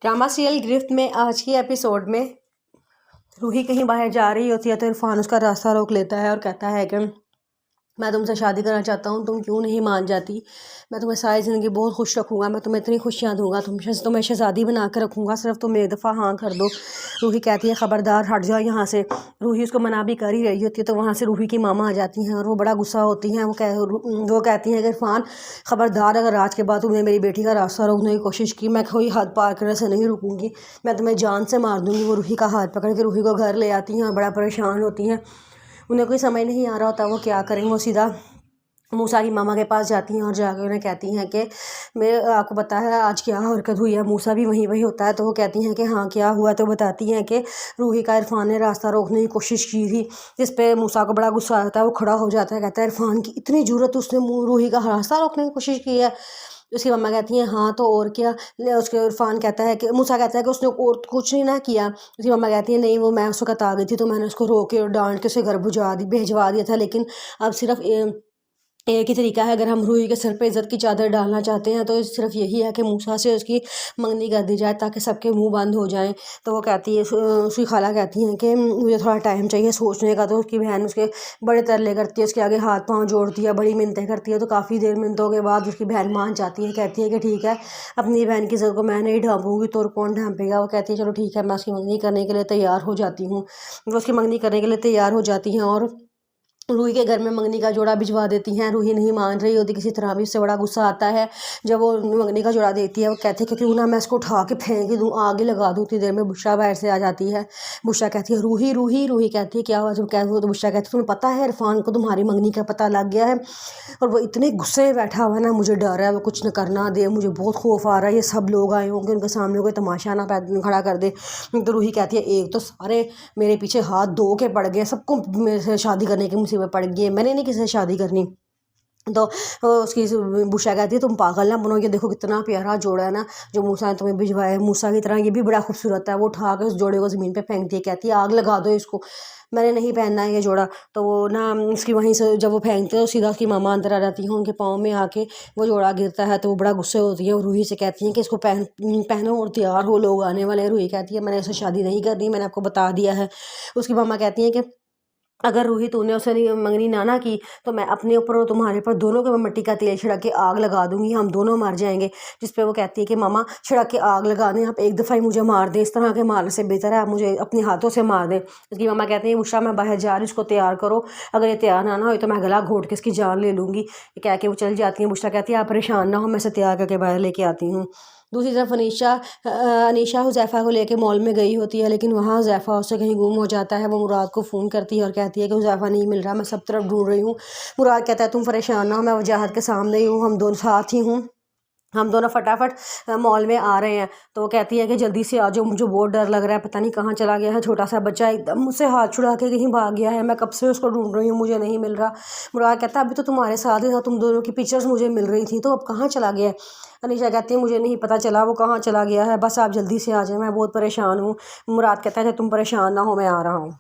Drama serial गिरफ्त में आज की एपिसोड में रूही कहीं बाहर जा रही होती है तो इरफान उसका रास्ता रोक लेता है और कहता है कि मैं तुमसे शादी करना चाहता हूँ, तुम क्यों नहीं मान जाती। मैं तुम्हें सारी ज़िंदगी बहुत खुश रखूँगा, मैं तुम्हें इतनी खुशियाँ दूँगा, तुम्हें शहज़ादी बना कर रखूँगा, सिर्फ तुम एक दफ़ा हाँ कर दो। रूही कहती है ख़बरदार हट जाओ यहाँ से। रूही उसको मना भी कर ही रही होती है तो वहाँ से रूही की मामा आ जाती हैं और वो बड़ा गुस्सा होती हैं। वो कहती हैं कि इरफान ख़बरदार, अगर आज के बाद तुमने मेरी बेटी का रास्ता रोकने की कोशिश की, मैं कोई हद पार करने से नहीं रुकूँगी, मैं तुम्हें जान से मार दूँगी। वो रूही का हाथ पकड़ के रूही को घर ले आती हैं और बड़ा परेशान होती हैं। उन्हें कोई समझ नहीं आ रहा होता वो क्या करें। वो सीधा मूसा की मामा के पास जाती हैं और जाकर उन्हें कहती हैं कि मेरे आपको पता है आज क्या हरकत हुई है। मूसा भी वहीं होता है तो वो कहती हैं कि हाँ क्या हुआ। तो बताती हैं कि रूही का इरफान ने रास्ता रोकने की कोशिश की थी, जिस पे मूसा को बड़ा गुस्सा आता है। वो खड़ा हो जाता है, कहता है इरफान की इतनी जुर्रत, उसने रूही का रास्ता रोकने की कोशिश की है। उसकी मम्मा कहती हैं हाँ तो और क्या। उसके इरफान कहता है कि मूसा कहता है कि उसने और कुछ नहीं ना किया। उसकी मम्मा कहती है नहीं, वो मैं उस वक्त आ गई थी तो मैंने उसको रोक के और डांट के उसे घर भिजवा दिया था, लेकिन अब सिर्फ एक ही तरीका है, अगर हम रूही के सर पे इज़्ज़त की चादर डालना चाहते हैं तो सिर्फ यही है कि मूसा से उसकी मंगनी कर दी जाए ताकि सबके मुंह बंद हो जाएं। तो वो कहती है, उसकी खाला कहती हैं कि मुझे थोड़ा टाइम चाहिए सोचने का। तो उसकी बहन उसके बड़े तरले करती है, उसके आगे हाथ पांव जोड़ती है, बड़ी मिन्नतें करती है। तो काफ़ी देर मिन्नतों के बाद उसकी बहन मान जाती है, कहती है कि ठीक है, अपनी बहन की इज़्ज़त को मैं नहीं ढांपूंगी तो और कौन ढांपेगा। वो कहती है चलो ठीक है, मैं उसकी मंगनी करने के लिए तैयार हो जाती हूँ। वो उसकी मंगनी करने के लिए तैयार हो जाती हैं और रूही के घर में मंगनी का जोड़ा भिजवा देती हैं। रूही नहीं मान रही होती किसी तरह भी, उससे बड़ा गुस्सा आता है जब वो मंगनी का जोड़ा देती है। वो कहते हैं कि क्यों ना मैं इसको उठा के फेंक दूँ, आग ही लगा दूँ। उतनी देर में बुशरा बाहर से आ जाती है। बुशरा कहती है रूही रूही। रूही कहती है क्या हुआ। जब वो तो बुशरा कहती है तुम्हें पता है इरफान को तुम्हारी मंगनी का पता लग गया है और वो इतने गुस्से में बैठा हुआ है ना, मुझे डर है वो कुछ न करना दे, मुझे बहुत खौफ आ रहा है, ये सब लोग आए होंगे, उनके सामने कोई तमाशा ना खड़ा कर दे। तो रूही कहती है एक तो सारे मेरे पीछे हाथ धो के पड़ गए, सबको मेरे से शादी करने की मुसीबत पड़ गई है, मैंने नहीं किसी से शादी करनी। तो उसकी बुशा कहती है तुम पागल ना बनो, ये देखो कितना प्यारा जोड़ा है ना जो मूसा ने तुम्हें भिजवाया है, मूसा की तरह ये भी बड़ा खूबसूरत है। वो उठा के उस जोड़े को ज़मीन पे फेंक दिए, कहती है आग लगा दो इसको, मैंने नहीं पहनना है ये जोड़ा। तो वो ना उसकी वहीं से जब वो फेंकते हैं तो सीधा उसकी मामा अंदर आ जाती है, उनके पाँव में आके वो जोड़ा गिरता है। तो वो बड़ा गुस्से होती है और रूही से कहती हैं कि इसको पहनो और तैयार हो, लोग आने वाले हैं। रूही कहती है मैंने उससे शादी नहीं करनी, मैंने आपको बता दिया है। उसकी मामा कहती हैं कि अगर रूही तूने उसे मंगनी ना की तो मैं अपने ऊपर और तुम्हारे ऊपर दोनों के मिट्टी का तेल छिड़क के आग लगा दूंगी, हम दोनों मर जाएंगे। जिस पे वो कहती है कि मामा छिड़क के आग लगा दें, आप एक दफ़ा ही मुझे मार दें, इस तरह के मारने से बेहतर है आप मुझे अपने हाथों से मार दें। उसकी मामा कहती है उषा मैं बाहर जा रही हूँ, इसको तैयार करो, अगर ये तैयार ना हो तो मैं गला घोट के इसकी जान ले लूँगी। ये कह के वो चल जाती है। बुशरा कहती है आप परेशान ना हो, मैं इसे तैयार करके बाहर लेके आती हूँ। दूसरी तरफ अनीशा हुज़ैफ़ा को लेके मॉल में गई होती है, लेकिन वहाँ हुज़ैफ़ा उससे कहीं गुम हो जाता है। वो मुराद को फ़ोन करती है और कहती है कि हुज़ैफ़ा नहीं मिल रहा, मैं सब तरफ ढूंढ रही हूँ। मुराद कहता है तुम परेशान ना हो, मैं वजाहत के सामने ही हूँ, हम दोनों साथ ही हूँ, हम दोनों फटाफट मॉल में आ रहे हैं। तो वो कहती है कि जल्दी से आ जाओ, मुझे बहुत डर लग रहा है, पता नहीं कहाँ चला गया है छोटा सा बच्चा, एकदम मुझसे हाथ छुड़ा के कहीं भाग गया है, मैं कब से उसको ढूंढ रही हूँ, मुझे नहीं मिल रहा। मुराद कहता है अभी तो तुम्हारे साथ ही था, तुम दोनों की पिक्चर्स मुझे मिल रही थी, तो अब कहाँ चला गया है। अनीशा कहती है मुझे नहीं पता चला वो कहाँ चला गया है, बस आप जल्दी से आ जाए, मैं बहुत परेशान हूँ। मुराद कहता है तुम परेशान ना हो, मैं आ रहा हूँ।